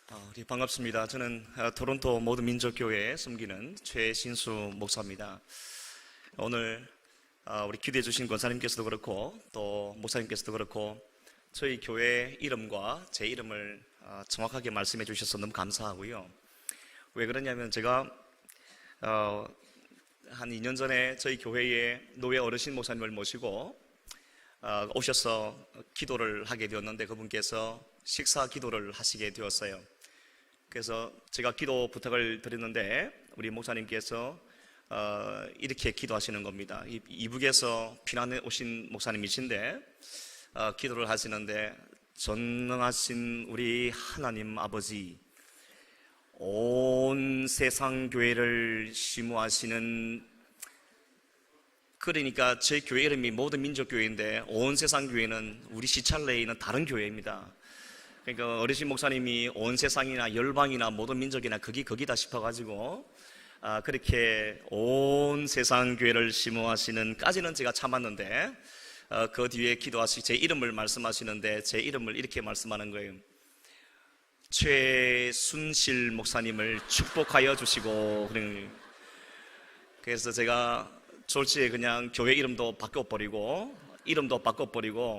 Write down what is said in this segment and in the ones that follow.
반갑습니다. 저는 토론토 모든 민족교회에 섬기는 최신수 목사입니다. 오늘 우리 기도해 주신 권사님께서도 그렇고 또 목사님께서도 그렇고 저희 교회 이름과 제 이름을 정확하게 말씀해 주셔서 너무 감사하고요. 왜 그러냐면 제가 한 2년 전에 저희 교회에 노회 어르신 목사님을 모시고 오셔서 기도를 하게 되었는데 그분께서 식사 기도를 하시게 되었어요. 그래서 제가 기도 부탁을 드렸는데 우리 목사님께서 이렇게 기도하시는 겁니다. 이북에서 피난해 오신 목사님이신데 기도를 하시는데, 전능하신 우리 하나님 아버지, 온 세상 교회를 심무하시는, 그러니까 제 교회 이름이 모든 민족교회인데 온 세상 교회는 우리 시찰내에 있는 다른 교회입니다. 그러니까 어르신 목사님이 온 세상이나 열방이나 모든 민족이나 거기다 싶어가지고 그렇게 온 세상 교회를 심무하시는 까지는 제가 참았는데 그 뒤에 제 이름을 말씀하시는데 제 이름을 이렇게 말씀하는 거예요. 최순실 목사님을 축복하여 주시고. 그래서 제가 졸지에 그냥 교회 이름도 바꿔버리고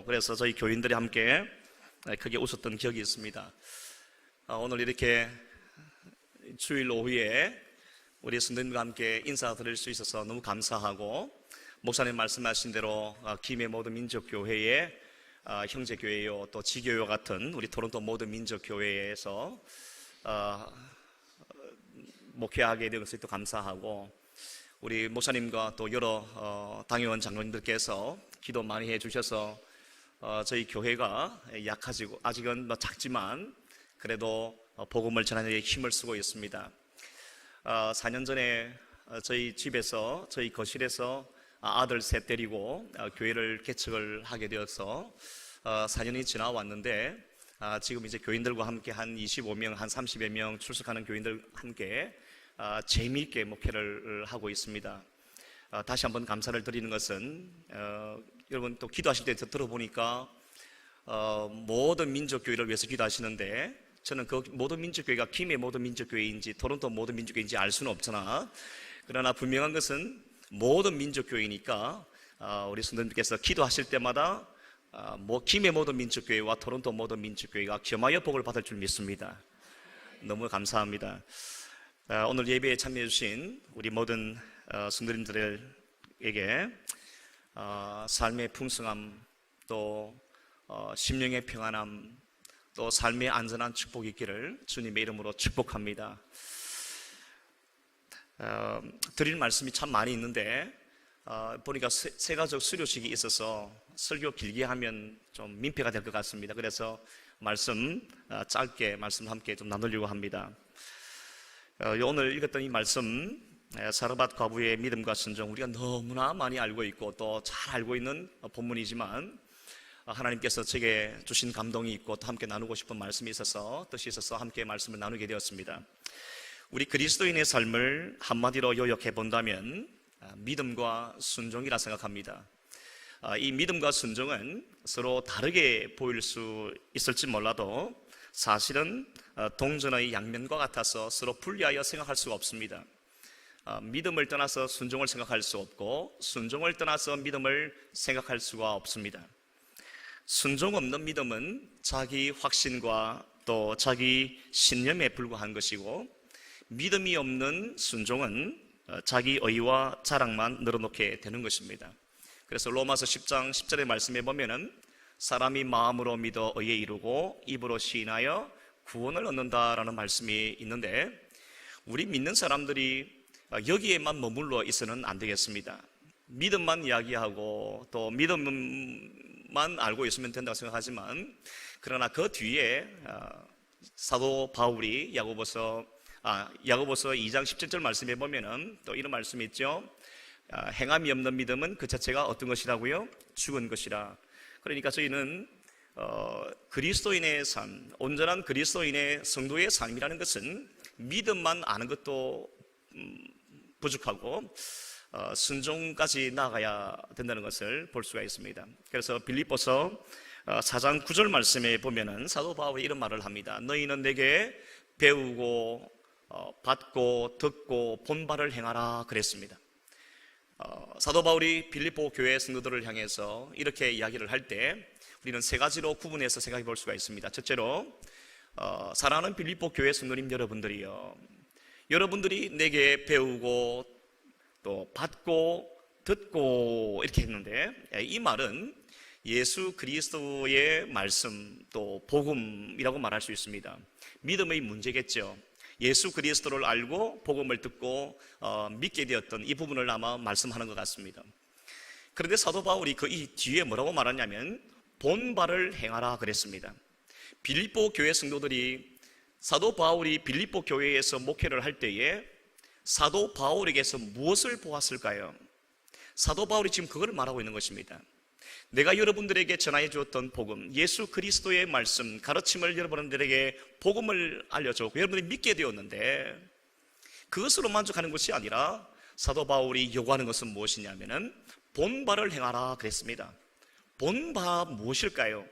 그래서 저희 교인들이 함께 크게 웃었던 기억이 있습니다. 오늘 이렇게 주일 오후에 우리 성도님과 함께 인사드릴 수 있어서 너무 감사하고, 목사님 말씀하신 대로 김해 모든 민족교회의 형제교회요 또 지교회와 같은 우리 토론토 모든 민족교회에서 목회하게 된 것을 또 감사하고, 우리 목사님과 또 여러 당회원 장로님들께서 기도 많이 해주셔서 저희 교회가 약하지고 아직은 작지만 그래도 복음을 전하는 데 힘을 쓰고 있습니다. 4년 전에 저희 집에서, 저희 거실에서 아들 셋 데리고 교회를 개척을 하게 되어서 4년이 지나왔는데 지금 이제 교인들과 함께 한 25명, 한 30여 명 출석하는 교인들 함께 재미있게 목회를 하고 있습니다. 다시 한번 감사를 드리는 것은 여러분 또 기도하실 때 들어보니까 모든 민족교회를 위해서 기도하시는데, 저는 그 모든 민족교회가 김해 모든 민족교회인지 토론토 모든 민족교회인지 알 수는 없잖아. 그러나 분명한 것은 모든 민족교회니까 우리 성도님께서 기도하실 때마다 김해 모든 민족교회와 토론토 모든 민족교회가 겸하여 복을 받을 줄 믿습니다. 너무 감사합니다. 오늘 예배에 참여해 주신 우리 모든 성도님들에게 삶의 풍성함, 또 심령의 평안함, 또 삶의 안전한 축복이 있기를 주님의 이름으로 축복합니다. 드릴 말씀이 참 많이 있는데 보니까 세가족 수료식이 있어서 설교 길게 하면 좀 민폐가 될 것 같습니다. 그래서 짧게 말씀 함께 좀 나누려고 합니다. 오늘 읽었던 이 말씀, 사르밧 과부의 믿음과 순종, 우리가 너무나 많이 알고 있고 또 잘 알고 있는 본문이지만 하나님께서 제게 주신 감동이 있고 또 함께 나누고 싶은 말씀이 있어서, 뜻이 있어서 함께 말씀을 나누게 되었습니다. 우리 그리스도인의 삶을 한마디로 요약해 본다면 믿음과 순종이라 생각합니다. 이 믿음과 순종은 서로 다르게 보일 수 있을지 몰라도 사실은 동전의 양면과 같아서 서로 분리하여 생각할 수가 없습니다. 믿음을 떠나서 순종을 생각할 수 없고 순종을 떠나서 믿음을 생각할 수가 없습니다. 순종 없는 믿음은 자기 확신과 또 자기 신념에 불과한 것이고, 믿음이 없는 순종은 자기 의와 자랑만 늘어놓게 되는 것입니다. 그래서 로마서 10장 10절의 말씀에 보면은 사람이 마음으로 믿어 의에 이르고 입으로 시인하여 구원을 얻는다라는 말씀이 있는데, 우리 믿는 사람들이 여기에만 머물러 있어는 안 되겠습니다. 믿음만 이야기하고 또 믿음만 알고 있으면 된다고 생각하지만, 그러나 그 뒤에 사도 바울이 야고보서 2장 17절 말씀에 보면은 또 이런 말씀이 있죠. 행함이 없는 믿음은 그 자체가 어떤 것이라고요? 죽은 것이라. 그러니까 저희는 그리스도인의 삶, 온전한 그리스도인의 성도의 삶이라는 것은 믿음만 아는 것도 부족하고 순종까지 나아가야 된다는 것을 볼 수가 있습니다. 그래서 빌립보서 4장 9절 말씀에 보면은 사도 바울이 이런 말을 합니다. 너희는 내게 배우고 받고 듣고 본바를 행하라 그랬습니다. 사도 바울이 빌립보 교회 성도들을 향해서 이렇게 이야기를 할 때 우리는 세 가지로 구분해서 생각해 볼 수가 있습니다. 첫째로 사랑하는 빌립보 교회 성도님 여러분들이요, 여러분들이 내게 배우고 또 받고 듣고 이렇게 했는데, 이 말은 예수 그리스도의 말씀 또 복음이라고 말할 수 있습니다. 믿음의 문제겠죠. 예수 그리스도를 알고 복음을 듣고 믿게 되었던 이 부분을 아마 말씀하는 것 같습니다. 그런데 사도 바울이 그 이 뒤에 뭐라고 말하냐면 본바를 행하라 그랬습니다. 빌립보 교회 성도들이 사도 바울이 빌립보 교회에서 목회를 할 때에 사도 바울에게서 무엇을 보았을까요? 사도 바울이 지금 그걸 말하고 있는 것입니다. 내가 여러분들에게 전하여 주었던 복음, 예수 그리스도의 말씀, 가르침을 여러분들에게 복음을 알려줬고 여러분들이 믿게 되었는데, 그것으로 만족하는 것이 아니라 사도 바울이 요구하는 것은 무엇이냐면은 본바를 행하라 그랬습니다. 본바 무엇일까요?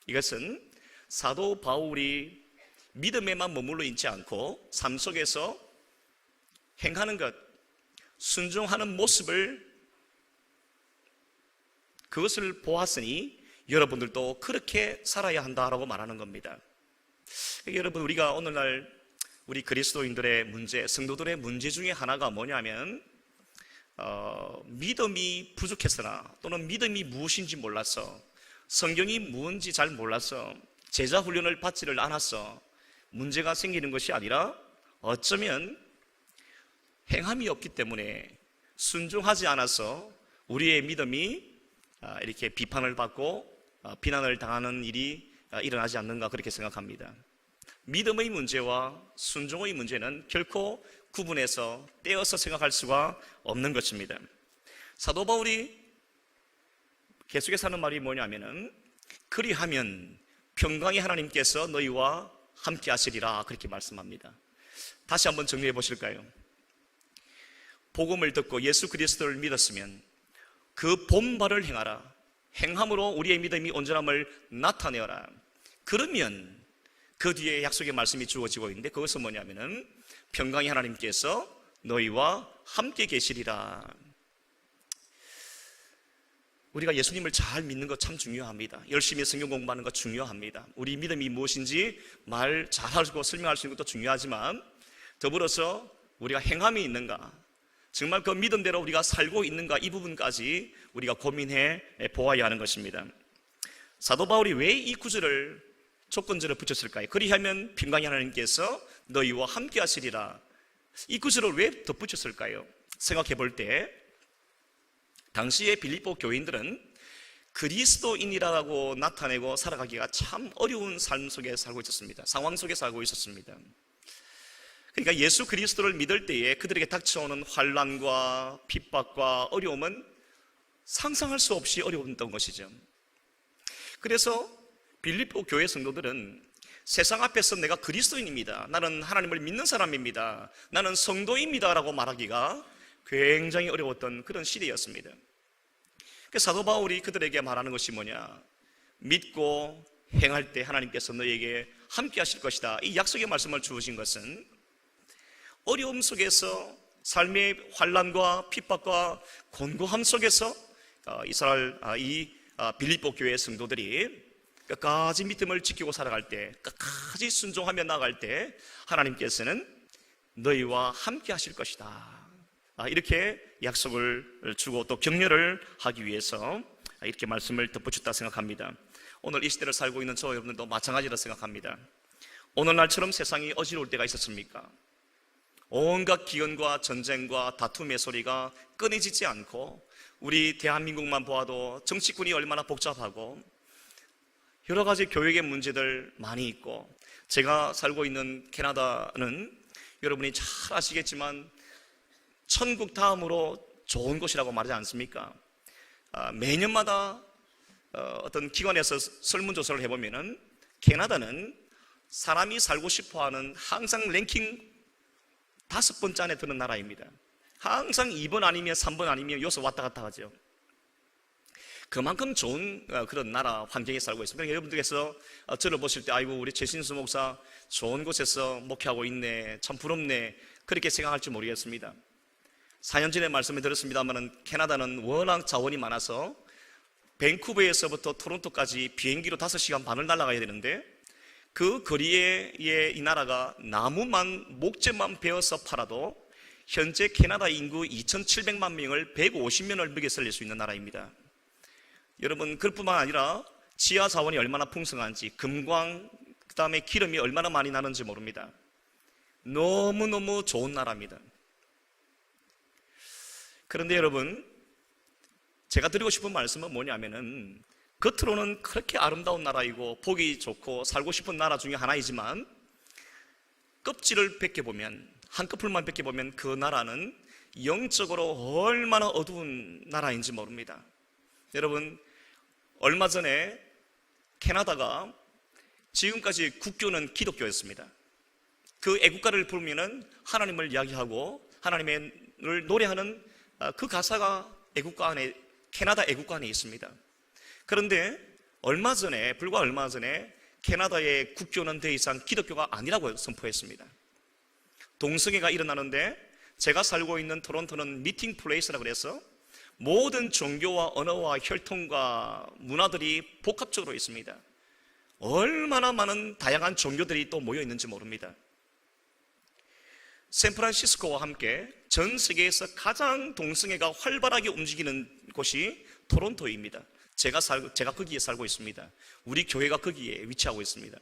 이것은 사도 바울이 믿음에만 머물러 있지 않고 삶 속에서 행하는 것, 순종하는 모습을, 그것을 보았으니 여러분들도 그렇게 살아야 한다라고 말하는 겁니다. 여러분, 우리가 오늘날 우리 그리스도인들의 문제, 성도들의 문제 중에 하나가 뭐냐면 믿음이 부족해서나 또는 믿음이 무엇인지 몰라서, 성경이 무엇인지 잘 몰라서, 제자 훈련을 받지를 않아서 문제가 생기는 것이 아니라 어쩌면 행함이 없기 때문에, 순종하지 않아서 우리의 믿음이 이렇게 비판을 받고 비난을 당하는 일이 일어나지 않는가, 그렇게 생각합니다. 믿음의 문제와 순종의 문제는 결코 구분해서 떼어서 생각할 수가 없는 것입니다. 사도 바울이 계속해서 하는 말이 뭐냐면은 그리하면 평강의 하나님께서 너희와 함께 하시리라, 그렇게 말씀합니다. 다시 한번 정리해 보실까요? 복음을 듣고 예수 그리스도를 믿었으면 그 본바를 행하라. 행함으로 우리의 믿음이 온전함을 나타내어라. 그러면 그 뒤에 약속의 말씀이 주어지고 있는데, 그것은 뭐냐면은 평강의 하나님께서 너희와 함께 계시리라. 우리가 예수님을 잘 믿는 것 참 중요합니다. 열심히 성경 공부하는 것 중요합니다. 우리 믿음이 무엇인지 말 잘하고 설명할 수 있는 것도 중요하지만, 더불어서 우리가 행함이 있는가, 정말 그 믿음대로 우리가 살고 있는가, 이 부분까지 우리가 고민해 보아야 하는 것입니다. 사도 바울이 왜 이 구절을 조건절을 붙였을까요? 그리하면 평강의 하나님께서 너희와 함께 하시리라. 이 구절을 왜 덧붙였을까요? 생각해 볼 때 당시의 빌립보 교인들은 그리스도인이라고 나타내고 살아가기가 참 어려운 삶 속에 살고 있었습니다. 상황 속에 살고 있었습니다. 그러니까 예수 그리스도를 믿을 때에 그들에게 닥쳐오는 환난과 핍박과 어려움은 상상할 수 없이 어려웠던 것이죠. 그래서 빌립보 교회 성도들은 세상 앞에서 내가 그리스도인입니다, 나는 하나님을 믿는 사람입니다, 나는 성도입니다 라고 말하기가 굉장히 어려웠던 그런 시대였습니다. 사도 바울이 그들에게 말하는 것이 뭐냐, 믿고 행할 때 하나님께서 너에게 함께 하실 것이다, 이 약속의 말씀을 주신 것은 어려움 속에서, 삶의 환난과 핍박과 곤고함 속에서 이 빌립보 교회 성도들이 끝까지 믿음을 지키고 살아갈 때, 끝까지 순종하며 나아갈 때 하나님께서는 너희와 함께 하실 것이다, 이렇게 약속을 주고 또 격려를 하기 위해서 이렇게 말씀을 덧붙였다 생각합니다. 오늘 이 시대를 살고 있는 저 여러분들도 마찬가지라 생각합니다. 오늘날처럼 세상이 어지러울 때가 있었습니까? 온갖 기근과 전쟁과 다툼의 소리가 끊이지 않고, 우리 대한민국만 보아도 정치권이 얼마나 복잡하고 여러 가지 교육의 문제들 많이 있고, 제가 살고 있는 캐나다는 여러분이 잘 아시겠지만 천국 다음으로 좋은 곳이라고 말하지 않습니까? 매년마다 어떤 기관에서 설문조사를 해보면은 캐나다는 사람이 살고 싶어하는 항상 랭킹 5번째 안에 드는 나라입니다. 항상 2번 아니면 3번 아니면 여기서 왔다 갔다 하죠. 그만큼 좋은 그런 나라 환경에 살고 있습니다. 그러니까 여러분들께서 저를 보실 때 아이고 우리 최신수 목사 좋은 곳에서 목회하고 있네, 참 부럽네, 그렇게 생각할지 모르겠습니다. 4년 전에 말씀을 드렸습니다만 캐나다는 워낙 자원이 많아서 밴쿠버에서부터 토론토까지 비행기로 5시간 반을 날아가야 되는데 그 거리에 이 나라가 나무만 목재만 베어서 팔아도 현재 캐나다 인구 2,700만 명을 150년을 먹여 살릴 수 있는 나라입니다. 여러분, 그뿐만 아니라 지하 자원이 얼마나 풍성한지, 금광, 그 다음에 기름이 얼마나 많이 나는지 모릅니다. 너무너무 좋은 나라입니다. 그런데 여러분, 제가 드리고 싶은 말씀은 뭐냐면은 겉으로는 그렇게 아름다운 나라이고 보기 좋고 살고 싶은 나라 중에 하나이지만 껍질을 벗겨보면, 한꺼풀만 벗겨보면 그 나라는 영적으로 얼마나 어두운 나라인지 모릅니다. 여러분, 얼마 전에 캐나다가 지금까지 국교는 기독교였습니다. 그 애국가를 부르면은 하나님을 이야기하고 하나님을 노래하는 그 가사가 애국가 안에, 캐나다 애국가 안에 있습니다. 그런데 불과 얼마 전에 캐나다의 국교는 더 이상 기독교가 아니라고 선포했습니다. 동성애가 일어나는데 제가 살고 있는 토론토는 미팅 플레이스라고 그래서 모든 종교와 언어와 혈통과 문화들이 복합적으로 있습니다. 얼마나 많은 다양한 종교들이 또 모여 있는지 모릅니다. 샌프란시스코와 함께 전 세계에서 가장 동성애가 활발하게 움직이는 곳이 토론토입니다. 제가 거기에 살고 있습니다. 우리 교회가 거기에 위치하고 있습니다.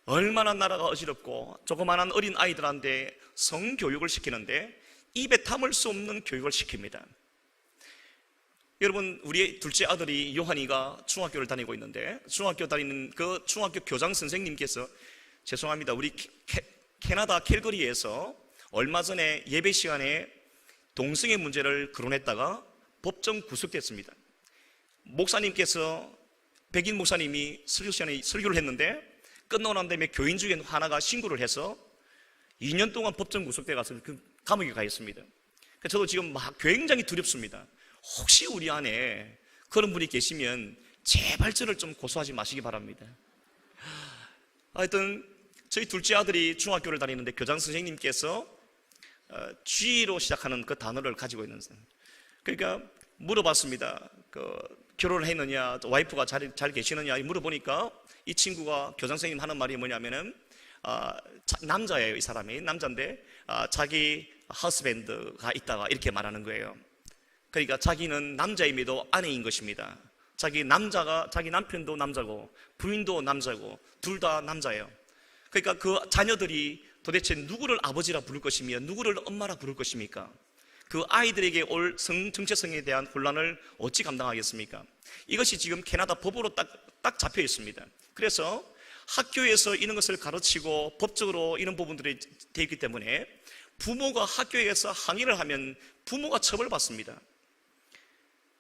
얼마나 나라가 어지럽고 조그마한 어린 아이들한테 성교육을 시키는데 입에 담을 수 없는 교육을 시킵니다. 여러분, 우리 둘째 아들이 요한이가 중학교를 다니고 있는데 중학교 다니는 그 중학교 교장 선생님께서, 죄송합니다, 우리 캐나다 캘거리에서 얼마 전에 예배 시간에 동성애 문제를 거론했다가 법정 구속됐습니다. 목사님께서, 백인 목사님이 설교 시간에 설교를 했는데 끝나고 난 다음에 교인 중에 하나가 신고를 해서 2년 동안 법정 구속돼 가서 그 감옥에 가 있습니다. 저도 지금 막 굉장히 두렵습니다. 혹시 우리 안에 그런 분이 계시면 제발 저를 좀 고소하지 마시기 바랍니다. 하여튼 저희 둘째 아들이 중학교를 다니는데 교장 선생님께서 G로 시작하는 그 단어를 가지고 있는, 그러니까 물어봤습니다. 결혼을 했느냐, 와이프가 잘 계시느냐 물어보니까 이 친구가, 교장 선생님 하는 말이 뭐냐면은 남자예요. 이 사람이 남자인데 자기 허스밴드가 있다가 이렇게 말하는 거예요. 그러니까 자기는 남자임에도 아내인 것입니다. 자기 남편도 남자고 부인도 남자고 둘 다 남자예요. 그러니까 그 자녀들이 도대체 누구를 아버지라 부를 것이며 누구를 엄마라 부를 것입니까? 그 아이들에게 올 정체성에 대한 혼란을 어찌 감당하겠습니까? 이것이 지금 캐나다 법으로 딱 잡혀 있습니다. 그래서 학교에서 이런 것을 가르치고 법적으로 이런 부분들이 되어 있기 때문에 부모가 학교에서 항의를 하면 부모가 처벌받습니다.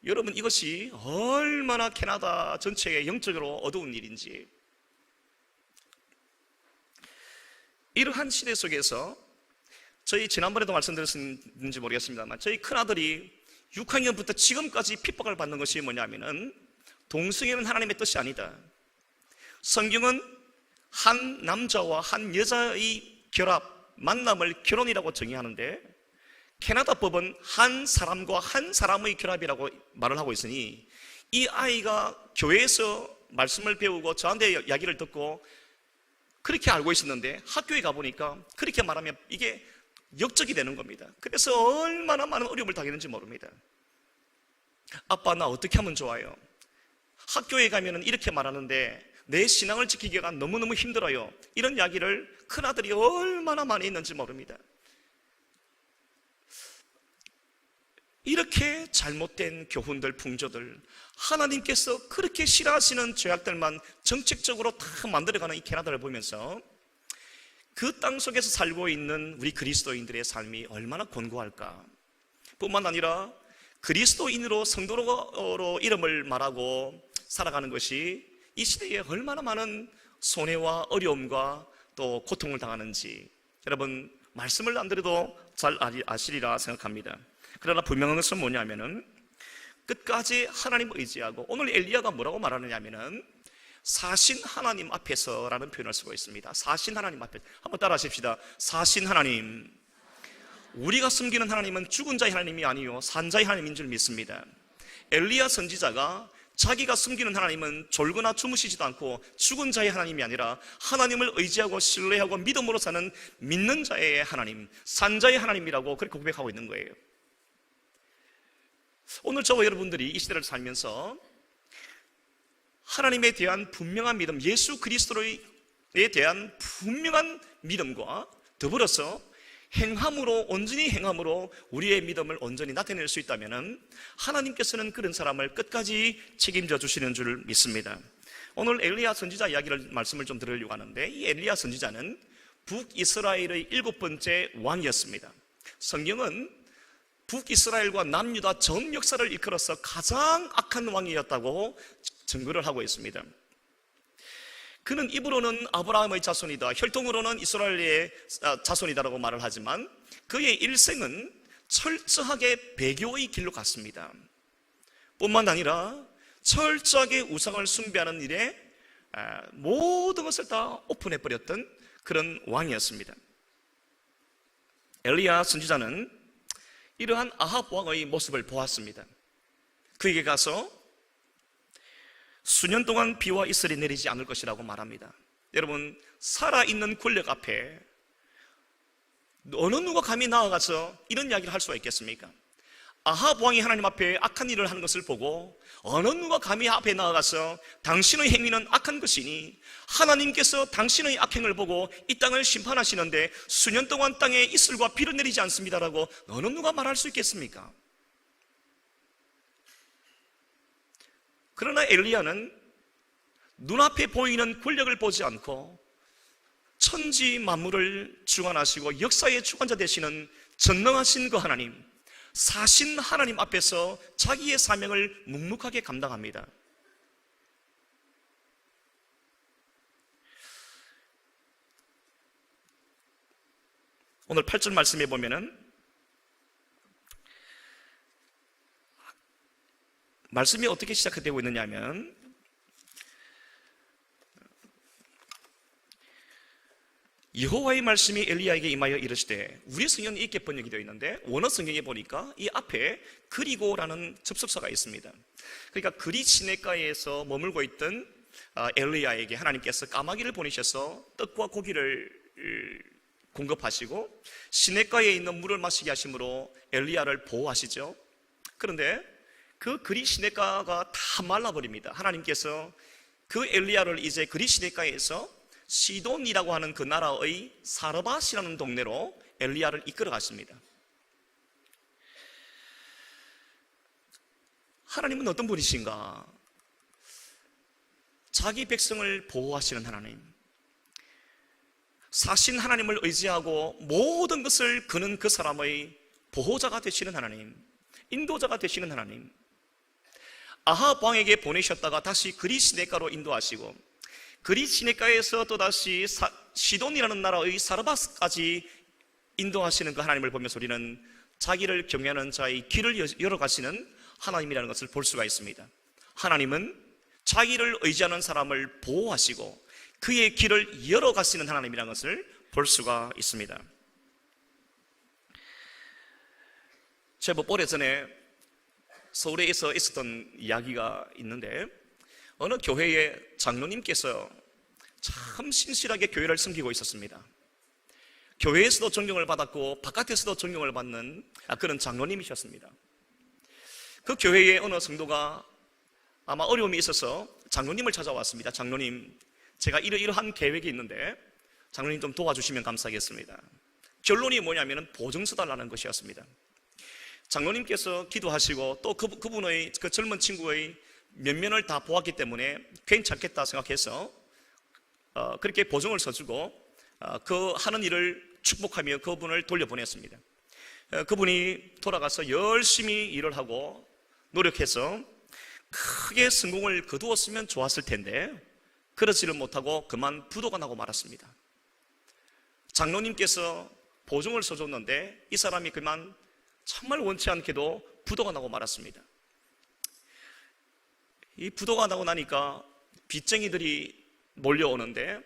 여러분, 이것이 얼마나 캐나다 전체에 영적으로 어두운 일인지. 이러한 시대 속에서 저희 지난번에도 말씀드렸는지 모르겠습니다만 저희 큰아들이 6학년부터 지금까지 핍박을 받는 것이 뭐냐면은 동성애는 하나님의 뜻이 아니다. 성경은 한 남자와 한 여자의 결합, 만남을 결혼이라고 정의하는데 캐나다 법은 한 사람과 한 사람의 결합이라고 말을 하고 있으니 이 아이가 교회에서 말씀을 배우고 저한테 이야기를 듣고 그렇게 알고 있었는데 학교에 가보니까 그렇게 말하면 이게 역적이 되는 겁니다. 그래서 얼마나 많은 어려움을 당했는지 모릅니다. 아빠, 나 어떻게 하면 좋아요? 학교에 가면 이렇게 말하는데 내 신앙을 지키기가 너무너무 힘들어요. 이런 이야기를 큰아들이 얼마나 많이 했는지 모릅니다. 이렇게 잘못된 교훈들, 풍조들, 하나님께서 그렇게 싫어하시는 죄악들만 정책적으로 다 만들어가는 이 캐나다를 보면서 그 땅 속에서 살고 있는 우리 그리스도인들의 삶이 얼마나 곤고할까. 뿐만 아니라 그리스도인으로, 성도로 이름을 말하고 살아가는 것이 이 시대에 얼마나 많은 손해와 어려움과 또 고통을 당하는지 여러분, 말씀을 안 드려도 잘 아시리라 생각합니다. 그러나 분명한 것은 뭐냐면은 끝까지 하나님을 의지하고, 오늘 엘리야가 뭐라고 말하느냐면은 사신 하나님 앞에서라는 표현을 쓰고 있습니다. 사신 하나님 앞에서. 한번 따라 하십시다. 사신 하나님. 우리가 섬기는 하나님은 죽은 자의 하나님이 아니요 산 자의 하나님인 줄 믿습니다. 엘리야 선지자가 자기가 섬기는 하나님은 졸거나 주무시지도 않고 죽은 자의 하나님이 아니라 하나님을 의지하고 신뢰하고 믿음으로 사는 믿는 자의 하나님, 산 자의 하나님이라고 그렇게 고백하고 있는 거예요. 오늘 저와 여러분들이 이 시대를 살면서 하나님에 대한 분명한 믿음, 예수 그리스도에 대한 분명한 믿음과 더불어서 행함으로, 온전히 행함으로 우리의 믿음을 온전히 나타낼 수 있다면 하나님께서는 그런 사람을 끝까지 책임져 주시는 줄 믿습니다. 오늘 엘리야 선지자 말씀을 좀 들으려고 하는데, 이 엘리야 선지자는 북이스라엘의 7번째 왕이었습니다. 성경은 북이스라엘과 남유다 전 역사를 이끌어서 가장 악한 왕이었다고 증거를 하고 있습니다. 그는 입으로는 아브라함의 자손이다, 혈통으로는 이스라엘의 자손이다라고 말을 하지만 그의 일생은 철저하게 배교의 길로 갔습니다. 뿐만 아니라 철저하게 우상을 숭배하는 일에 모든 것을 다 오픈해버렸던 그런 왕이었습니다. 엘리야 선지자는 이러한 아합 왕의 모습을 보았습니다. 그에게 가서 수년 동안 비와 이슬이 내리지 않을 것이라고 말합니다. 여러분, 살아있는 권력 앞에 어느 누가 감히 나아가서 이런 이야기를 할 수가 있겠습니까? 아합 왕이 하나님 앞에 악한 일을 하는 것을 보고 어느 누가 감히 앞에 나아가서 당신의 행위는 악한 것이니 하나님께서 당신의 악행을 보고 이 땅을 심판하시는데 수년 동안 땅에 이슬과 비를 내리지 않습니다라고 어느 누가 말할 수 있겠습니까? 그러나 엘리야는 눈앞에 보이는 권력을 보지 않고 천지 만물을 주관하시고 역사의 주관자 되시는 전능하신 그 하나님, 사신 하나님 앞에서 자기의 사명을 묵묵하게 감당합니다. 오늘 8절 말씀에 보면은 말씀이 어떻게 시작되고 있느냐 하면 여호와의 말씀이 엘리야에게 임하여 이르시되, 우리 성경은 이렇게 번역이 되어 있는데 원어 성경에 보니까 이 앞에 그리고라는 접속사가 있습니다. 그러니까 그리 시냇가에서 머물고 있던 엘리야에게 하나님께서 까마귀를 보내셔서 떡과 고기를 공급하시고 시냇가에 있는 물을 마시게 하심으로 엘리야를 보호하시죠. 그런데 그 그리 시냇가가 다 말라버립니다. 하나님께서 그 엘리야를 이제 그리 시냇가에서 시돈이라고 하는 그 나라의 사르밧이라는 동네로 엘리야를 이끌어 갔습니다. 하나님은 어떤 분이신가? 자기 백성을 보호하시는 하나님, 사신 하나님을 의지하고 모든 것을 그는 그 사람의 보호자가 되시는 하나님, 인도자가 되시는 하나님, 아합 왕에게 보내셨다가 다시 그리 시냇가로 인도하시고 그리 시냇가에서 또다시 시돈이라는 나라의 사르밧까지 인도하시는 그 하나님을 보면서 우리는 자기를 경외하는 자의 길을 열어가시는 하나님이라는 것을 볼 수가 있습니다. 하나님은 자기를 의지하는 사람을 보호하시고 그의 길을 열어가시는 하나님이라는 것을 볼 수가 있습니다. 제법 오래전에 서울에서 있었던 이야기가 있는데, 어느 교회의 장로님께서 참 신실하게 교회를 섬기고 있었습니다. 교회에서도 존경을 받았고 바깥에서도 존경을 받는 그런 장로님이셨습니다. 그 교회의 어느 성도가 아마 어려움이 있어서 장로님을 찾아왔습니다. 장로님, 제가 이러한 계획이 있는데 장로님 좀 도와주시면 감사하겠습니다. 결론이 뭐냐면 보증서 달라는 것이었습니다. 장로님께서 기도하시고 또 그분의 그 젊은 친구의 면면을 다 보았기 때문에 괜찮겠다 생각해서 그렇게 보증을 써주고 그 하는 일을 축복하며 그분을 돌려보냈습니다. 그분이 돌아가서 열심히 일을 하고 노력해서 크게 성공을 거두었으면 좋았을 텐데 그러지를 못하고 그만 부도가 나고 말았습니다. 장로님께서 보증을 써줬는데 이 사람이 그만 정말 원치 않게도 부도가 나고 말았습니다. 이 부도가 나고 나니까 빚쟁이들이 몰려오는데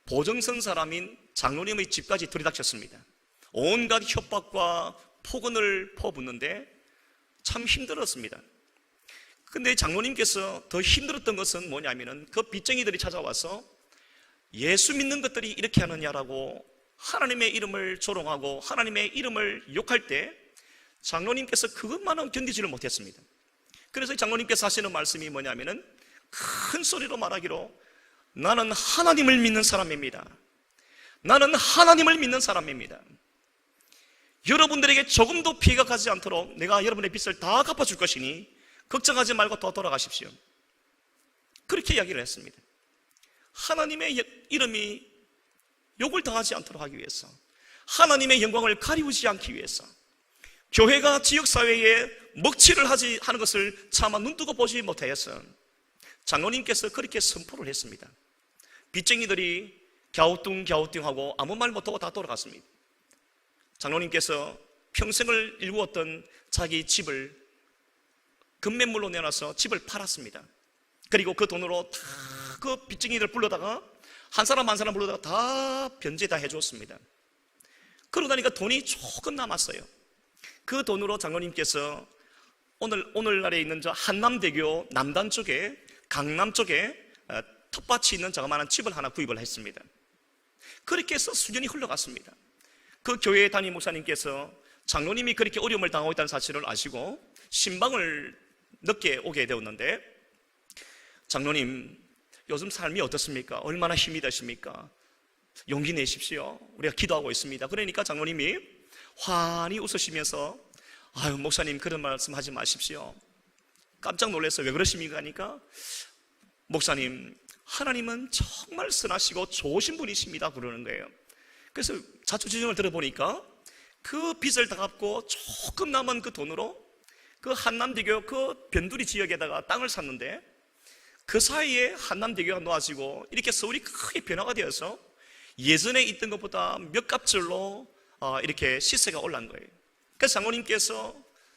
보증선 사람인 장로님의 집까지 들이닥쳤습니다. 온갖 협박과 폭언을 퍼붓는데 참 힘들었습니다. 근데 장로님께서 더 힘들었던 것은 뭐냐면은 그 빚쟁이들이 찾아와서 예수 믿는 것들이 이렇게 하느냐라고 하나님의 이름을 조롱하고 하나님의 이름을 욕할 때 장로님께서 그것만은 견디지를 못했습니다. 그래서 장로님께서 하시는 말씀이 뭐냐면은 큰 소리로 말하기로 나는 하나님을 믿는 사람입니다. 나는 하나님을 믿는 사람입니다. 여러분들에게 조금도 피해가 가지 않도록 내가 여러분의 빚을 다 갚아줄 것이니 걱정하지 말고 더 돌아가십시오. 그렇게 이야기를 했습니다. 하나님의 이름이 욕을 당하지 않도록 하기 위해서, 하나님의 영광을 가리우지 않기 위해서, 교회가 지역사회에 먹칠을 하는 것을 차마 눈뜨고 보지 못하여서 장로님께서 그렇게 선포를 했습니다. 빚쟁이들이 갸우뚱갸우뚱하고 아무 말 못하고 다 돌아갔습니다. 장로님께서 평생을 일구었던 자기 집을 금매물로 내놔서 집을 팔았습니다. 그리고 그 돈으로 다 그 빚쟁이들 불러다가 한 사람 한 사람 불러다가 다 변제 다 해주었습니다. 그러고 나니까 돈이 조금 남았어요. 그 돈으로 장로님께서 오늘날에 있는 저 한남대교 남단 쪽에, 강남 쪽에 텃밭이 있는 자그마한 집을 하나 구입을 했습니다. 그렇게 해서 수년이 흘러갔습니다. 그 교회 담임 목사님께서 장로님이 그렇게 어려움을 당하고 있다는 사실을 아시고 신방을 늦게 오게 되었는데, 장로님 요즘 삶이 어떻습니까? 얼마나 힘이 드십니까? 용기 내십시오. 우리가 기도하고 있습니다. 그러니까 장로님이 환히 웃으시면서 아유 목사님 그런 말씀 하지 마십시오. 깜짝 놀라서 왜 그러십니까? 하니까 목사님 하나님은 정말 선하시고 좋으신 분이십니다 그러는 거예요. 그래서 자초지종을 들어보니까 그 빚을 다 갚고 조금 남은 그 돈으로 그 한남대교 그 변두리 지역에다가 땅을 샀는데 그 사이에 한남대교가 놓아지고 이렇게 서울이 크게 변화가 되어서 예전에 있던 것보다 몇 값절로 이렇게 시세가 올라간 거예요. 그래서 장로님께서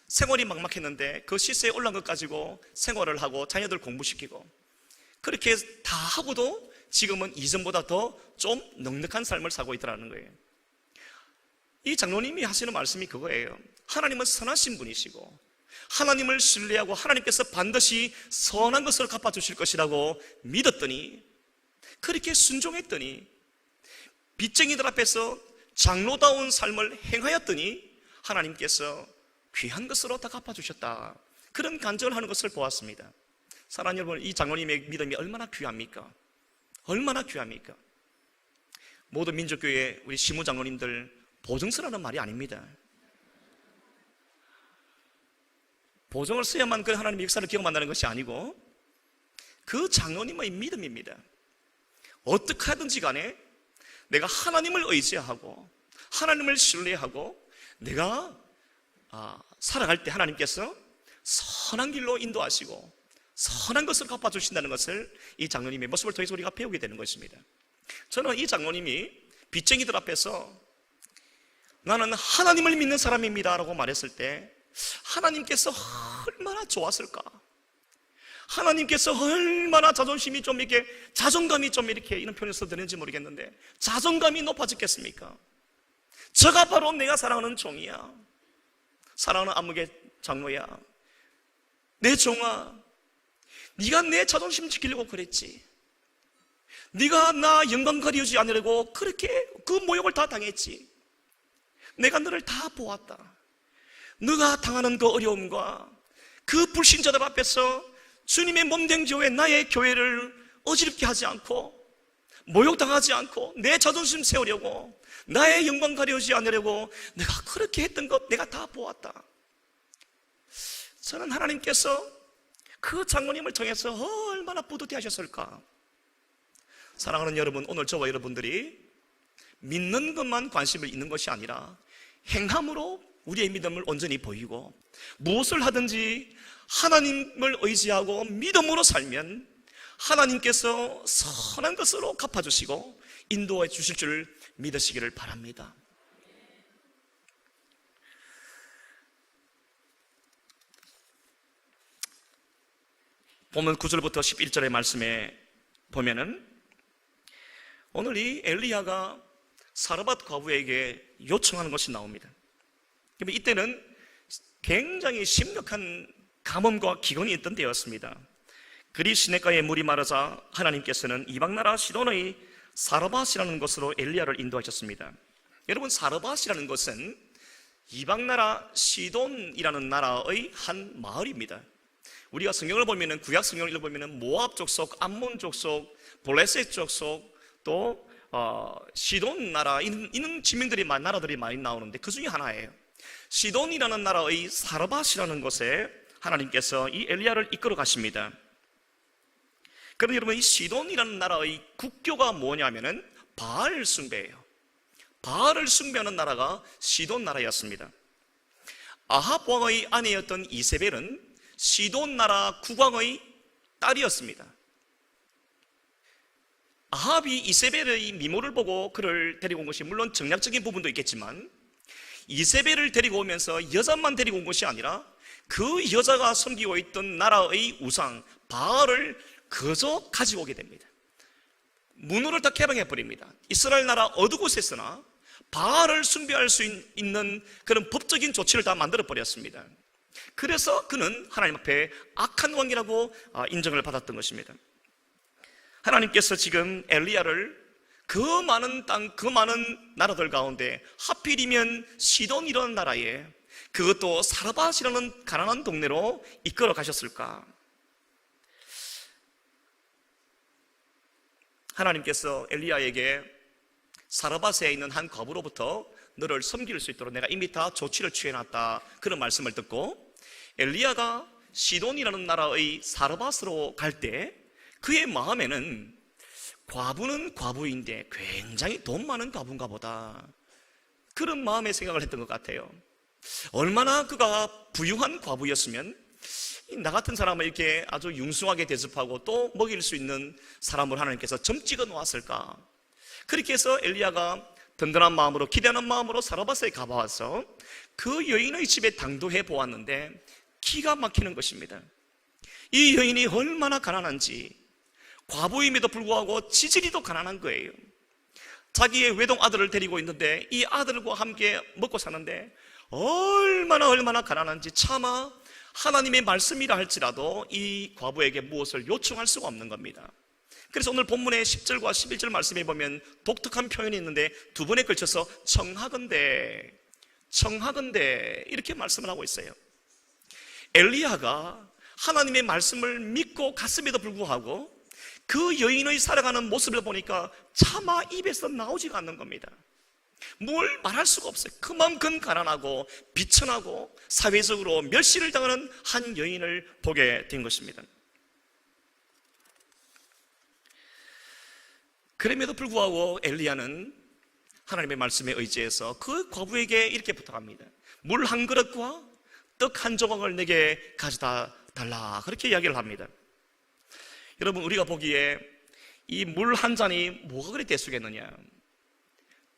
생활이 막막했는데 그 시세에 올라간 것 가지고 생활을 하고 자녀들 공부시키고 그렇게 다 하고도 지금은 이전보다 더 좀 넉넉한 삶을 살고 있더라는 거예요. 이 장로님이 하시는 말씀이 그거예요. 하나님은 선하신 분이시고 하나님을 신뢰하고 하나님께서 반드시 선한 것을 갚아주실 것이라고 믿었더니, 그렇게 순종했더니, 빚쟁이들 앞에서 장로다운 삶을 행하였더니 하나님께서 귀한 것으로 다 갚아주셨다. 그런 간증을 하는 것을 보았습니다. 사랑하는 여러분, 이 장로님의 믿음이 얼마나 귀합니까? 얼마나 귀합니까? 모든 민족교회 우리 시무장로님들 보증서라는 말이 아닙니다. 보증을 써야만 그 하나님의 역사를 기억한다는 것이 아니고 그 장로님의 믿음입니다. 어떻게 하든지 간에 내가 하나님을 의지하고 하나님을 신뢰하고 내가 살아갈 때 하나님께서 선한 길로 인도하시고 선한 것을 갚아주신다는 것을 이 장로님의 모습을 통해서 우리가 배우게 되는 것입니다. 저는 이 장로님이 빚쟁이들 앞에서 나는 하나님을 믿는 사람입니다 라고 말했을 때 하나님께서 얼마나 좋았을까? 하나님께서 얼마나 자존심이 좀 이렇게, 자존감이 좀 이렇게, 이런 표현을 써드는지 모르겠는데 자존감이 높아졌겠습니까? 저가 바로 내가 사랑하는 종이야. 사랑하는 안목의 장로야. 내 종아, 네가 내 자존심 지키려고 그랬지. 네가 나 영광 가리우지 않으려고 그렇게 그 모욕을 다 당했지. 내가 너를 다 보았다. 너가 당하는 그 어려움과 그 불신자들 앞에서 주님의 몸된 교회, 나의 교회를 어지럽게 하지 않고 모욕당하지 않고 내 자존심 세우려고 나의 영광 가려우지 않으려고 내가 그렇게 했던 것 내가 다 보았다. 저는 하나님께서 그 장로님을 통해서 얼마나 뿌듯해 하셨을까. 사랑하는 여러분, 오늘 저와 여러분들이 믿는 것만 관심을 있는 것이 아니라 행함으로 우리의 믿음을 온전히 보이고 무엇을 하든지 하나님을 의지하고 믿음으로 살면 하나님께서 선한 것으로 갚아주시고 인도해 주실 줄 믿으시기를 바랍니다. 보면 9절부터 11절의 말씀에 보면은 오늘 이 엘리야가 사르밧 과부에게 요청하는 것이 나옵니다. 그러면 이때는 굉장히 심각한 가뭄과 기근이 있던 때였습니다. 그리 시냇가에 물이 마르자 하나님께서는 이방나라 시돈의 사르밧이라는 곳으로 엘리야를 인도하셨습니다. 여러분, 사르밧이라는 것은 이방나라 시돈이라는 나라의 한 마을입니다. 우리가 성경을 보면은, 구약 성경을 읽어보면은 모압 족속, 암몬 족속, 블레셋 족속, 또 시돈 나라, 이런 지명들이, 나라들이 많이 나오는데 그 중에 하나예요. 시돈이라는 나라의 사르밧이라는 곳에 하나님께서 이 엘리야를 이끌어 가십니다. 그런데 여러분, 이 시돈이라는 나라의 국교가 뭐냐면은 바알 숭배예요. 바알을 숭배하는 나라가 시돈 나라였습니다. 아합 왕의 아내였던 이세벨은 시돈 나라 국왕의 딸이었습니다. 아합이 이세벨의 미모를 보고 그를 데리고 온 것이 물론 정략적인 부분도 있겠지만, 이세벨을 데리고 오면서 여자만 데리고 온 것이 아니라 그 여자가 섬기고 있던 나라의 우상 바알을 그저 가지고 오게 됩니다. 문호를 다 개방해버립니다. 이스라엘 나라 어느 곳에서나 바알을 숭배할 수 있는 그런 법적인 조치를 다 만들어버렸습니다. 그래서 그는 하나님 앞에 악한 왕이라고 인정을 받았던 것입니다. 하나님께서 지금 엘리야를 그 많은 땅, 그 많은 나라들 가운데 하필이면 시돈이라는 나라에, 그것도 사르밧이라는 가난한 동네로 이끌어 가셨을까? 하나님께서 엘리야에게 사르밧에 있는 한 과부로부터 너를 섬길 수 있도록 내가 이미 다 조치를 취해놨다, 그런 말씀을 듣고 엘리야가 시돈이라는 나라의 사르밧으로 갈 때 그의 마음에는 과부는 과부인데 굉장히 돈 많은 과부인가 보다, 그런 마음의 생각을 했던 것 같아요. 얼마나 그가 부유한 과부였으면 나 같은 사람을 이렇게 아주 융숭하게 대접하고 또 먹일 수 있는 사람을 하나님께서 점 찍어 놓았을까? 그렇게 해서 엘리야가 든든한 마음으로, 기대하는 마음으로 사르밧에 가봐서 그 여인의 집에 당도해 보았는데 기가 막히는 것입니다. 이 여인이 얼마나 가난한지, 과부임에도 불구하고 지질이도 가난한 거예요. 자기의 외동 아들을 데리고 있는데 이 아들과 함께 먹고 사는데 얼마나 가난한지 차마 하나님의 말씀이라 할지라도 이 과부에게 무엇을 요청할 수가 없는 겁니다. 그래서 오늘 본문의 10절과 11절 말씀에 보면 독특한 표현이 있는데 두 번에 걸쳐서 청하건대 이렇게 말씀을 하고 있어요. 엘리야가 하나님의 말씀을 믿고 갔음에도 불구하고 그 여인의 살아가는 모습을 보니까 차마 입에서 나오지가 않는 겁니다. 뭘 말할 수가 없어요. 그만큼 가난하고 비천하고 사회적으로 멸시를 당하는 한 여인을 보게 된 것입니다. 그럼에도 불구하고 엘리야는 하나님의 말씀에 의지해서 그 과부에게 이렇게 부탁합니다. 물 한 그릇과 떡 한 조각을 내게 가져다 달라, 그렇게 이야기를 합니다. 여러분, 우리가 보기에 이 물 한 잔이 뭐가 그리 대수겠느냐,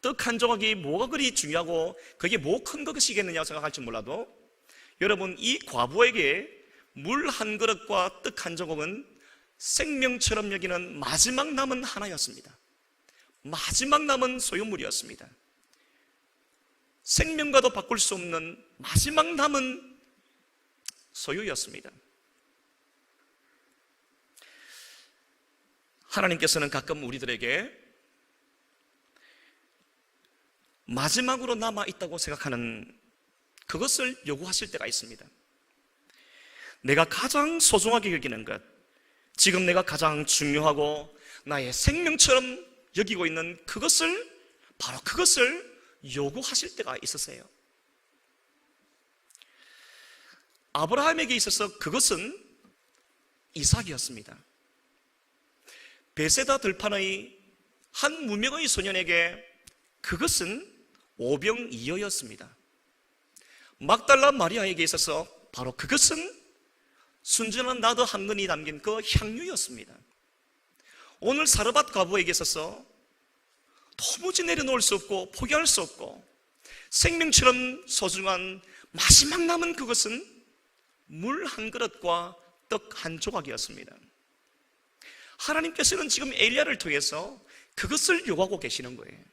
떡 한 조각이 뭐가 그리 중요하고 그게 뭐 큰 것이겠느냐고 생각할지 몰라도, 여러분, 이 과부에게 물 한 그릇과 떡 한 조각은 생명처럼 여기는 마지막 남은 하나였습니다. 마지막 남은 소유물이었습니다. 생명과도 바꿀 수 없는 마지막 남은 소유였습니다. 하나님께서는 가끔 우리들에게 마지막으로 남아있다고 생각하는 그것을 요구하실 때가 있습니다. 내가 가장 소중하게 여기는 것, 지금 내가 가장 중요하고 나의 생명처럼 여기고 있는 그것을, 바로 그것을 요구하실 때가 있으세요. 아브라함에게 있어서 그것은 이삭이었습니다. 베세다 들판의 한 무명의 소년에게 그것은 오병이어였습니다. 막달라 마리아에게 있어서 바로 그것은 순전한 나드 한 근이 담긴 그 향유였습니다. 오늘 사르밧 과부에게 있어서 도무지 내려놓을 수 없고 포기할 수 없고 생명처럼 소중한 마지막 남은 그것은 물 한 그릇과 떡 한 조각이었습니다. 하나님께서는 지금 엘리야를 통해서 그것을 요구하고 계시는 거예요.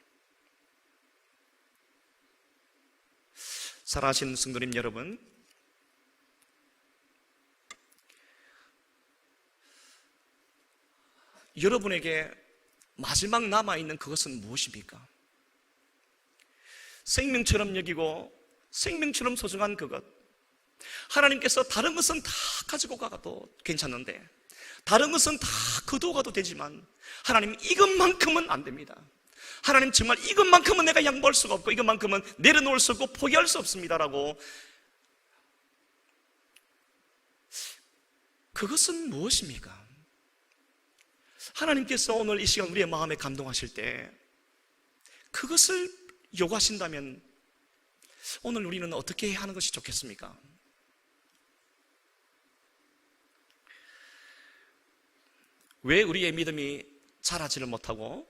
사랑하시는 성도님 여러분, 여러분에게 마지막 남아있는 그것은 무엇입니까? 생명처럼 여기고 생명처럼 소중한 그것, 하나님께서 다른 것은 다 가지고 가도 괜찮은데, 다른 것은 다 거두어가도 되지만 하나님 이것만큼은 안 됩니다. 하나님 정말 이것만큼은 내가 양보할 수가 없고 이것만큼은 내려놓을 수 없고 포기할 수 없습니다라고. 그것은 무엇입니까? 하나님께서 오늘 이 시간 우리의 마음에 감동하실 때 그것을 요구하신다면 오늘 우리는 어떻게 하는 것이 좋겠습니까? 왜 우리의 믿음이 자라지를 못하고,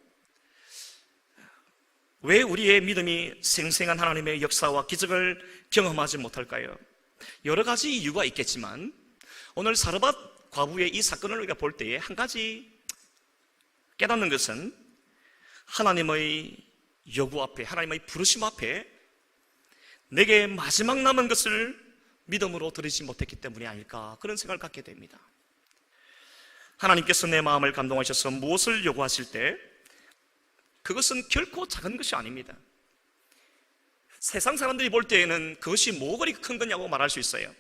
왜 우리의 믿음이 생생한 하나님의 역사와 기적을 경험하지 못할까요? 여러 가지 이유가 있겠지만 오늘 사르밧 과부의 이 사건을 우리가 볼 때에 한 가지 깨닫는 것은 하나님의 요구 앞에, 하나님의 부르심 앞에 내게 마지막 남은 것을 믿음으로 드리지 못했기 때문이 아닐까, 그런 생각을 갖게 됩니다. 하나님께서 내 마음을 감동하셔서 무엇을 요구하실 때 그것은 결코 작은 것이 아닙니다. 세상 사람들이 볼 때에는 그것이 뭐가 그리 큰 거냐고 말할 수 있어요.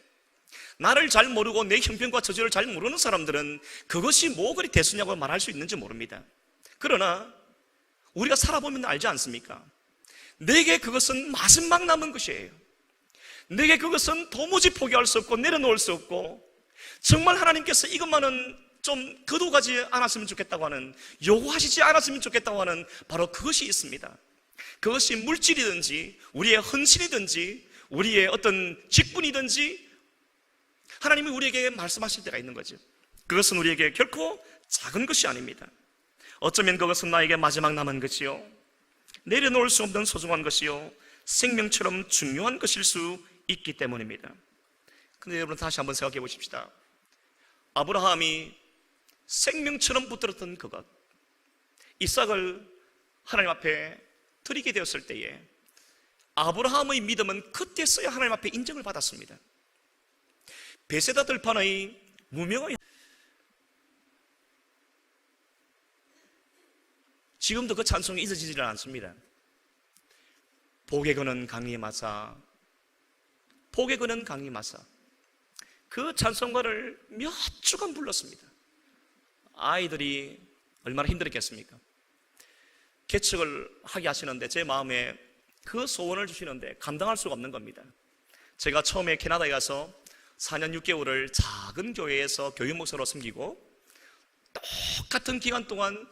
나를 잘 모르고 내 형편과 처지를 잘 모르는 사람들은 그것이 뭐가 그리 대수냐고 말할 수 있는지 모릅니다. 그러나 우리가 살아보면 알지 않습니까? 내게 그것은 마지막 남은 것이에요. 내게 그것은 도무지 포기할 수 없고 내려놓을 수 없고, 정말 하나님께서 이것만은 좀 거두가지 않았으면 좋겠다고 하는, 요구하시지 않았으면 좋겠다고 하는 바로 그것이 있습니다. 그것이 물질이든지 우리의 헌신이든지 우리의 어떤 직분이든지 하나님이 우리에게 말씀하실 때가 있는 거죠. 그것은 우리에게 결코 작은 것이 아닙니다. 어쩌면 그것은 나에게 마지막 남은 것이요, 내려놓을 수 없는 소중한 것이요, 생명처럼 중요한 것일 수 있기 때문입니다. 그런데 여러분, 다시 한번 생각해 보십시다. 아브라함이 생명처럼 붙들었던 그것, 이삭을 하나님 앞에 드리게 되었을 때에 아브라함의 믿음은 그때서야 하나님 앞에 인정을 받았습니다. 베세다 들판의 무명의, 지금도 그 찬송이 잊어지질 않습니다. 복에 거는 강이 마사, 복에 거는 강이 마사, 그 찬송가를 몇 주간 불렀습니다. 아이들이 얼마나 힘들었겠습니까? 개척을 하게 하시는데 제 마음에 그 소원을 주시는데 감당할 수가 없는 겁니다. 제가 처음에 캐나다에 가서 4년 6개월을 작은 교회에서 교회 목사로 섬기고, 똑같은 기간 동안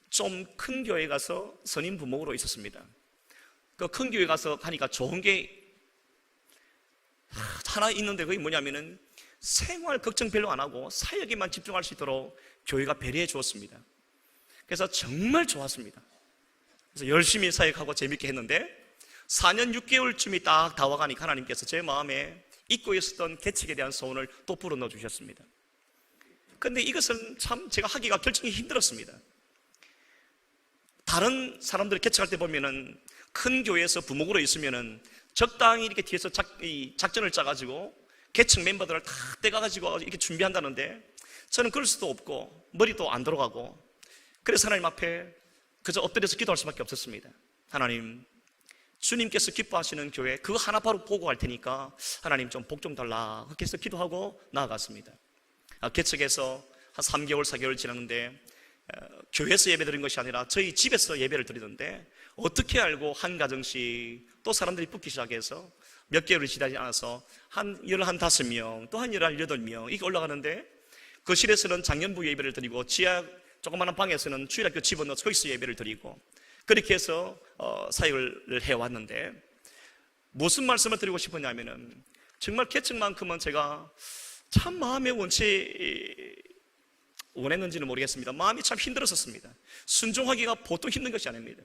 좀 큰 교회에 가서 선임 부목으로 있었습니다. 그 큰 교회 가서 하니까 좋은 게 하나 있는데, 그게 뭐냐면은 생활 걱정 별로 안 하고 사역에만 집중할 수 있도록 교회가 배려해 주었습니다. 그래서 정말 좋았습니다. 그래서 열심히 사역하고 재밌게 했는데 4년 6개월쯤이 딱 다와가니까 하나님께서 제 마음에 잊고 있었던 개척에 대한 소원을 또 불어넣어 주셨습니다. 그런데 이것은 참 제가 하기가 결정이 힘들었습니다. 다른 사람들 개척할 때 보면은 큰 교회에서 부목으로 있으면은 적당히 이렇게 뒤에서 작전을 짜가지고 개척 멤버들을 다 떼가가지고 이렇게 준비한다는데, 저는 그럴 수도 없고 머리도 안 돌아가고, 그래서 하나님 앞에 그저 엎드려서 기도할 수밖에 없었습니다. 하나님, 주님께서 기뻐하시는 교회 그거 하나 바로 보고 갈 테니까 하나님 좀 복 좀 달라, 그렇게 해서 기도하고 나아갔습니다. 개척해서 한 3개월 4개월 지났는데 교회에서 예배 드린 것이 아니라 저희 집에서 예배를 드리는데, 어떻게 알고 한 가정씩 또 사람들이 붙기 시작해서 몇 개월이 지나지 않아서 한 15명, 또 한 18명 이렇게 올라가는데, 거실에서는 장년부 예배를 드리고 지하 조그마한 방에서는 주일학교 집어넣어서 거기서 예배를 드리고, 그렇게 해서 사역을 해왔는데, 무슨 말씀을 드리고 싶었냐면은 정말 개척만큼은 제가 참 마음의 원했는지는 모르겠습니다. 마음이 참 힘들었었습니다. 순종하기가 보통 힘든 것이 아닙니다.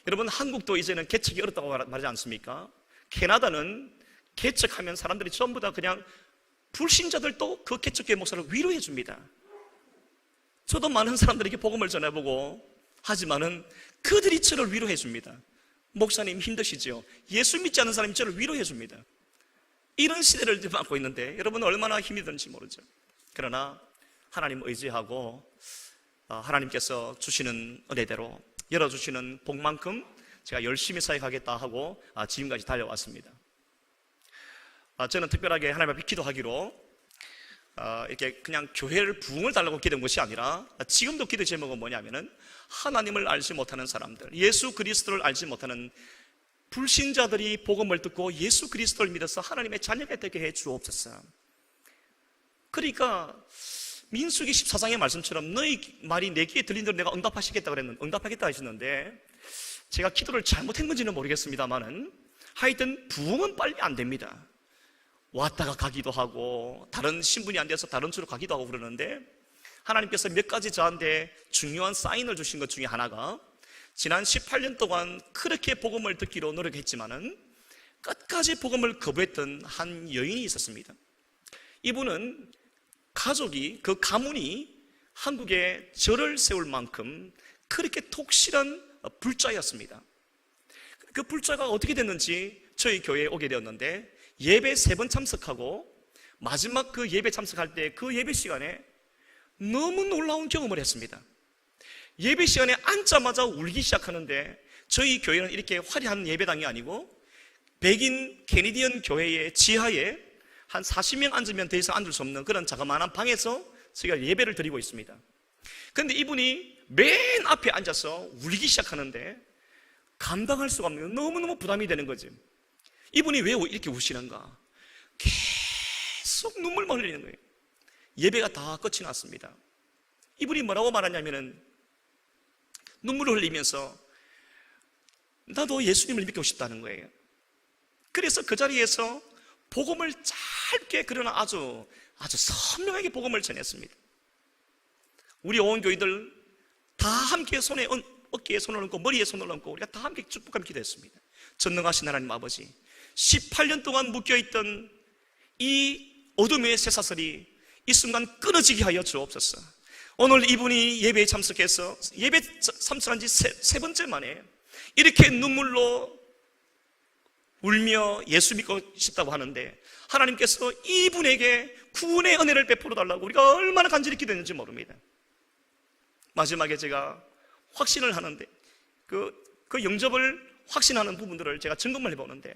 여러분, 한국도 이제는 개척이 어렵다고 말하지 않습니까? 캐나다는 개척하면 사람들이 전부 다 그냥 불신자들도 그 개척교회 목사를 위로해 줍니다. 저도 많은 사람들에게 복음을 전해보고 하지만은 그들이 저를 위로해 줍니다. 목사님 힘드시죠? 예수 믿지 않는 사람이 저를 위로해 줍니다. 이런 시대를 맞고 있는데 여러분 얼마나 힘이 드는지 모르죠. 그러나 하나님 의지하고 하나님께서 주시는 은혜대로 열어주시는 복만큼 제가 열심히 사역하겠다 하고 지금까지 달려왔습니다. 저는 특별하게 하나님 앞에 기도하기로 이렇게 그냥 교회를 부흥을 달라고 기도한 것이 아니라 지금도 기도 제목은 뭐냐면은 하나님을 알지 못하는 사람들, 예수 그리스도를 알지 못하는 불신자들이 복음을 듣고 예수 그리스도를 믿어서 하나님의 자녀가 되게 해 주옵소서. 그러니까 민수기 14장의 말씀처럼 너희 말이 내 귀에 들린 대로 내가 응답하시겠다 그랬는데, 응답하겠다 하셨는데 제가 기도를 잘못한 건지는 모르겠습니다만은 하여튼 부흥은 빨리 안 됩니다. 왔다가 가기도 하고 다른 신분이 안 돼서 다른 주로 가기도 하고 그러는데 하나님께서 몇 가지 저한테 중요한 사인을 주신 것 중에 하나가 지난 18년 동안 그렇게 복음을 듣기로 노력했지만은 끝까지 복음을 거부했던 한 여인이 있었습니다. 이분은 가족이, 그 가문이 한국에 절을 세울 만큼 그렇게 독실한 불자였습니다. 그 불자가 어떻게 됐는지 저희 교회에 오게 되었는데 예배 3번 참석하고 마지막 그 예배 참석할 때 그 예배 시간에 너무 놀라운 경험을 했습니다. 예배 시간에 앉자마자 울기 시작하는데 저희 교회는 이렇게 화려한 예배당이 아니고 백인 캐네디언 교회의 지하에 한 40명 앉으면 더 이상 앉을 수 없는 그런 자그마한 방에서 저희가 예배를 드리고 있습니다. 그런데 이분이 맨 앞에 앉아서 울기 시작하는데 감당할 수가 없는, 너무너무 부담이 되는 거지. 이분이 왜 이렇게 우시는가? 계속 눈물만 흘리는 거예요. 예배가 다 끝이 났습니다. 이분이 뭐라고 말하냐면은 눈물을 흘리면서 나도 예수님을 믿고 싶다는 거예요. 그래서 그 자리에서 복음을 짧게 그러나 아주 선명하게 복음을 전했습니다. 우리 온 교회들 다 함께 어깨에 손을 얹고 머리에 손을 얹고 우리가 다 함께 축복하며 기도했습니다. 전능하신 하나님 아버지, 18년 동안 묶여있던 이 어둠의 쇠사슬이 이 순간 끊어지게 하여 주옵소서. 오늘 이분이 예배에 참석해서 예배 참석한 지 세 번째 만에 이렇게 눈물로 울며 예수 믿고 싶다고 하는데 하나님께서 이분에게 구원의 은혜를 베풀어 달라고 우리가 얼마나 간절히 기도했는지 모릅니다. 마지막에 제가 확신을 하는데 그 영접을 확신하는 부분들을 제가 점검을 해보는데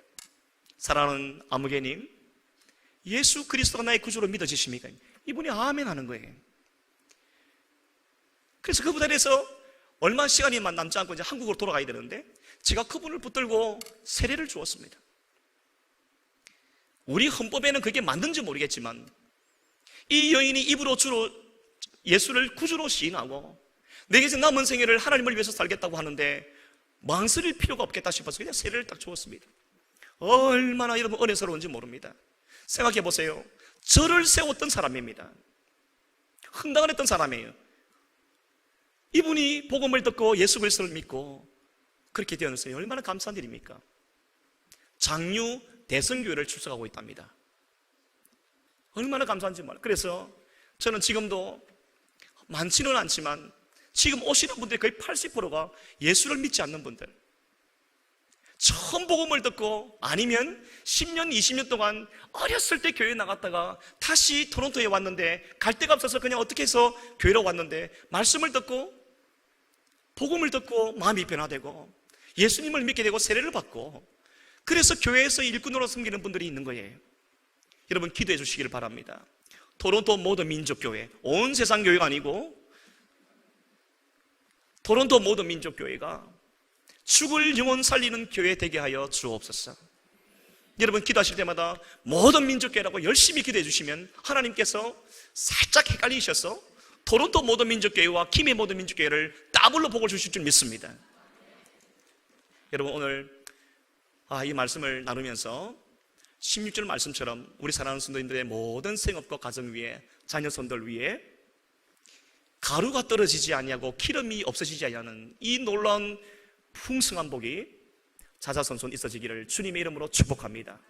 사랑하는 아무개님, 예수 그리스도가 나의 구주로 믿어지십니까? 이분이 아멘 하는 거예요. 그래서 그 부단에서 얼마 시간이 남지 않고 이제 한국으로 돌아가야 되는데 제가 그분을 붙들고 세례를 주었습니다. 우리 헌법에는 그게 맞는지 모르겠지만 이 여인이 입으로 주로 예수를 구주로 시인하고 내게서 남은 생애를 하나님을 위해서 살겠다고 하는데 망설일 필요가 없겠다 싶어서 그냥 세례를 딱 주었습니다. 얼마나 여러분 은혜스러운지 모릅니다. 생각해 보세요. 절을 세웠던 사람입니다. 흥당을 했던 사람이에요. 이분이 복음을 듣고 예수 그리스도를 믿고 그렇게 되었어요. 얼마나 감사한 일입니까? 장류 대성교회를 출석하고 있답니다. 얼마나 감사한지 몰라요. 그래서 저는 지금도 많지는 않지만 지금 오시는 분들의 거의 80%가 예수를 믿지 않는 분들, 처음 복음을 듣고 아니면 10년, 20년 동안 어렸을 때 교회에 나갔다가 다시 토론토에 왔는데 갈 데가 없어서 그냥 어떻게 해서 교회로 왔는데 말씀을 듣고 복음을 듣고 마음이 변화되고 예수님을 믿게 되고 세례를 받고 그래서 교회에서 일꾼으로 섬기는 분들이 있는 거예요. 여러분 기도해 주시기를 바랍니다. 토론토 모든 민족교회, 온 세상 교회가 아니고 토론토 모든 민족교회가 죽을 영혼 살리는 교회 되게 하여 주옵소서. 여러분 기도하실 때마다 모든 민족교회라고 열심히 기도해 주시면 하나님께서 살짝 헷갈리셔서 토론토 모든 민족교회와 김해 모든 민족교회를 더블로 복을 주실 줄 믿습니다. 여러분 오늘 이 말씀을 나누면서 16절 말씀처럼 우리 사랑하는 성도님들의 모든 생업과 가정 위에 자녀 손들 위에 가루가 떨어지지 아니하고 기름이 없어지지 아니하는 이 놀라운 풍성한 복이 자자손손 있어지기를 주님의 이름으로 축복합니다.